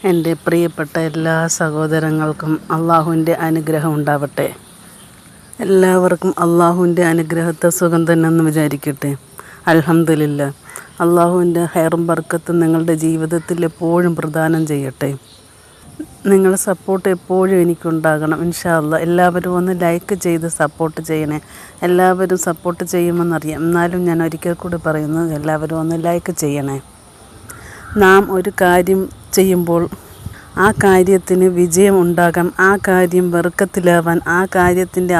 എൻ്റെ പ്രിയപ്പെട്ട എല്ലാ സഹോദരങ്ങൾക്കും അള്ളാഹുവിൻ്റെ അനുഗ്രഹം ഉണ്ടാവട്ടെ. എല്ലാവർക്കും അള്ളാഹുവിൻ്റെ അനുഗ്രഹത്തെ സുഖം തന്നെയെന്ന് വിചാരിക്കട്ടെ. അൽഹംദുലില്ലാ. അള്ളാഹുവിൻ്റെ ഹൈറും ബർക്കത്തും നിങ്ങളുടെ ജീവിതത്തിൽ എപ്പോഴും പ്രദാനം ചെയ്യട്ടെ. നിങ്ങളുടെ സപ്പോർട്ട് എപ്പോഴും എനിക്കുണ്ടാകണം ഇൻഷാ അല്ലാഹ്. എല്ലാവരും ഒന്ന് ലൈക്ക് ചെയ്ത് സപ്പോർട്ട് ചെയ്യണേ. എല്ലാവരും സപ്പോർട്ട് ചെയ്യുമെന്നറിയാം, എന്നാലും ഞാൻ ഒരിക്കൽ കൂടി പറയുന്നു, എല്ലാവരും ഒന്ന് ലൈക്ക് ചെയ്യണേ. നാം ഒരു കാര്യം ചെയ്യുമ്പോൾ ആ കാര്യത്തിന് വിജയം ഉണ്ടാകാൻ, ആ കാര്യം ബർക്കത്തിലാവാൻ, ആ കാര്യത്തിൻ്റെ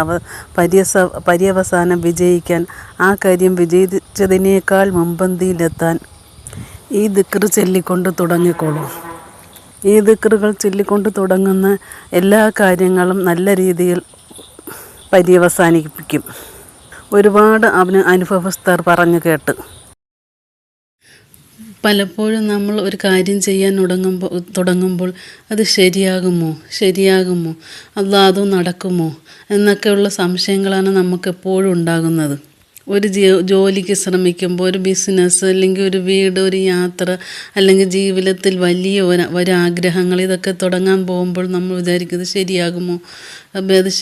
പര്യവസാനം വിജയിക്കാൻ, ആ കാര്യം വിജയിച്ചതിനേക്കാൾ മുൻപന്തിയിലെത്താൻ ഈ ദിക്ർ ചൊല്ലിക്കൊണ്ട് തുടങ്ങിക്കോളൂ. ഈ ദിക്റുകൾ ചൊല്ലിക്കൊണ്ട് തുടങ്ങുന്ന എല്ലാ കാര്യങ്ങളും നല്ല രീതിയിൽ പര്യവസാനിപ്പിക്കും. ഒരുപാട് അനുഭവസ്ഥർ പറഞ്ഞു കേട്ട്. പലപ്പോഴും നമ്മൾ ഒരു കാര്യം ചെയ്യാൻ തുടങ്ങുമ്പോൾ അത് ശരിയാകുമോ അതും നടക്കുമോ എന്നൊക്കെയുള്ള സംശയങ്ങളാണ് നമുക്കെപ്പോഴും ഉണ്ടാകുന്നത്. ഒരു ജോലിക്ക് ശ്രമിക്കുമ്പോൾ, ഒരു ബിസിനസ്, അല്ലെങ്കിൽ ഒരു വീട്, ഒരു യാത്ര, അല്ലെങ്കിൽ ജീവിതത്തിൽ വലിയ ഒരാഗ്രഹങ്ങൾ, ഇതൊക്കെ തുടങ്ങാൻ പോകുമ്പോൾ നമ്മൾ വിചാരിക്കുന്നത്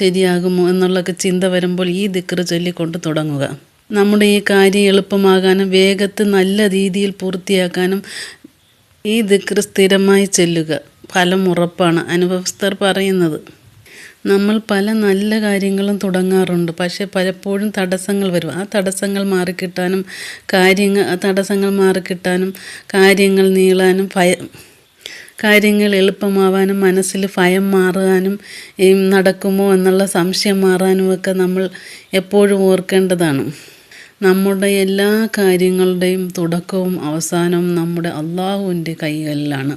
ശരിയാകുമോ എന്നുള്ളൊക്കെ ചിന്ത വരുമ്പോൾ ഈ ദിക്ർ ചൊല്ലിക്കൊണ്ട് തുടങ്ങുക. നമ്മുടെ ഈ കാര്യം എളുപ്പമാകാനും വേഗത്തിൽ നല്ല രീതിയിൽ പൂർത്തിയാക്കാനും ഈ ദിക്ർ സ്ഥിരമായി ചൊല്ലുക. ഫലം ഉറപ്പാണ്. അനുഭവസ്ഥർ പറയുന്നത്. നമ്മൾ പല നല്ല കാര്യങ്ങളും തുടങ്ങാറുണ്ട്, പക്ഷേ പലപ്പോഴും തടസ്സങ്ങൾ വരും. ആ തടസ്സങ്ങൾ മാറിക്കിട്ടാനും കാര്യങ്ങൾ നീളാനും കാര്യങ്ങൾ എളുപ്പമാവാനും മനസ്സിൽ ഭയം മാറാനും നടക്കുമോ എന്നുള്ള സംശയം മാറാനുമൊക്കെ നമ്മൾ എപ്പോഴും ഓർക്കേണ്ടതാണ്. നമ്മുടെ എല്ലാ കാര്യങ്ങളുടെയും തുടക്കവും അവസാനവും നമ്മുടെ അള്ളാഹുവിൻ്റെ കൈകളിലാണ്.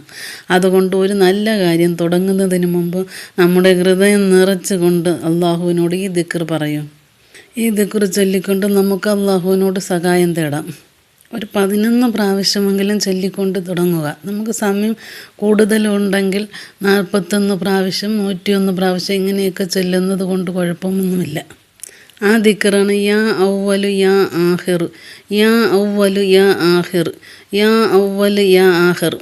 അതുകൊണ്ട് ഒരു നല്ല കാര്യം തുടങ്ങുന്നതിന് മുമ്പ് നമ്മുടെ ഹൃദയം നിറച്ചുകൊണ്ട് അള്ളാഹുവിനോട് ഈ ദിക്ർ പറയും. ഈ ദിക്ർ ചൊല്ലിക്കൊണ്ട് നമുക്ക് അള്ളാഹുവിനോട് സഹായം തേടാം. ഒരു 11 പ്രാവശ്യമെങ്കിലും ചൊല്ലിക്കൊണ്ട് തുടങ്ങുക. നമുക്ക് സമയം കൂടുതലുണ്ടെങ്കിൽ 41 പ്രാവശ്യം, 101 പ്രാവശ്യം ഇങ്ങനെയൊക്കെ ചൊല്ലുന്നത് കൊണ്ട് കുഴപ്പമൊന്നുമില്ല. ആ ദിക്റാണ് യാ അവ്വലു യാ ആഖിർ, യാ അവ്വലു യാ ആഖിർ, യാ അവ്വലു യാ ആഖിർ.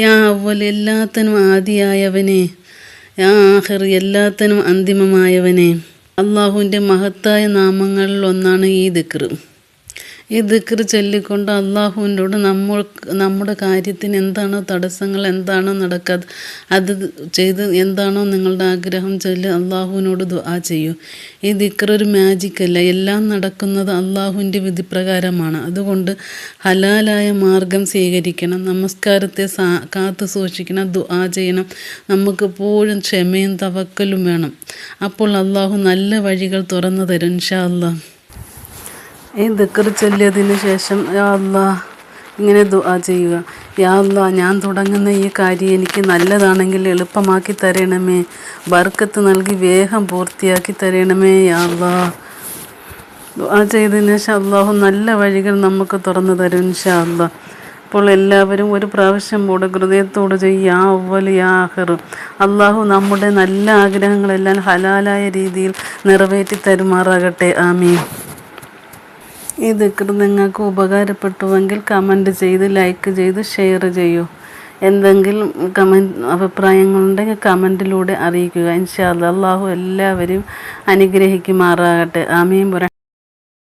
യാ അവ്വൽ എല്ലാത്തിനും ആദിയായവനെ, യാ ആഖിർ എല്ലാത്തിനും അന്തിമമായവനെ. അള്ളാഹുവിൻ്റെ മഹത്തായ നാമങ്ങളിൽ ഒന്നാണ് ഈ ദിക്ർ. ഈ ദിക്ർ ചൊല്ലിക്കൊണ്ട് അള്ളാഹുവിനോട് നമ്മുടെ കാര്യത്തിന് എന്താണോ തടസ്സങ്ങൾ, എന്താണോ നടക്കാതെ അത് ചെയ്ത്, എന്താണോ നിങ്ങളുടെ ആഗ്രഹം ചൊല്ലി അള്ളാഹുവിനോട് ദുആ ചെയ്യൂ. ഈ ദിക്ർ ഒരു മാജിക്കല്ല, എല്ലാം നടക്കുന്നത് അള്ളാഹുവിൻ്റെ വിധിപ്രകാരമാണ്. അതുകൊണ്ട് ഹലാലായ മാർഗം സ്വീകരിക്കണം, നമസ്കാരത്തെ കാത്തു സൂക്ഷിക്കണം, ദുആ ചെയ്യണം. നമുക്കെപ്പോഴും ക്ഷമയും തവക്കലും വേണം. അപ്പോൾ അള്ളാഹു നല്ല വഴികൾ തുറന്നു തരും ഇൻഷാ അല്ലാഹ്. ഈ ദിക്ർ ചൊല്ലിയതിന് ശേഷം യാ അല്ലാഹ് ഇങ്ങനെ ദുആ ചെയ്യുക. യാ അല്ലാഹ്, ഞാൻ തുടങ്ങുന്ന ഈ കാര്യം എനിക്ക് നല്ലതാണെങ്കിൽ എളുപ്പമാക്കി തരണമേ, ബർക്കത്ത് നൽകി വേഗം പൂർത്തിയാക്കി തരണമേ യാ അല്ലാഹ്. ദുആ ചെയ്തതിന് ശേഷം അള്ളാഹു നല്ല വഴികൾ നമുക്ക് തുറന്നു തരും ഇൻഷാ അല്ലാഹ്. അപ്പോൾ എല്ലാവരും ഒരു പ്രാവശ്യം കൂടെ ഹൃദയത്തോട് യാ അവ്വൽ യാ ആഖിർ. അള്ളാഹു നമ്മുടെ നല്ല ആഗ്രഹങ്ങളെല്ലാം ഹലാലായ രീതിയിൽ നിറവേറ്റി തരുമാറാകട്ടെ. ആമീൻ. ഈ ദിക്ർ നിങ്ങൾക്ക് ഉപകാരപ്പെട്ടുവെങ്കിൽ കമൻറ്റ് ചെയ്ത്, ലൈക്ക് ചെയ്ത്, ഷെയർ ചെയ്യൂ. എന്തെങ്കിലും അഭിപ്രായങ്ങളുണ്ടെങ്കിൽ കമൻറ്റിലൂടെ അറിയിക്കുക ഇൻഷാ അല്ലാഹ്. അള്ളാഹു എല്ലാവരെയും അനുഗ്രഹിക്കുമാറാകട്ടെ. ആമീൻ.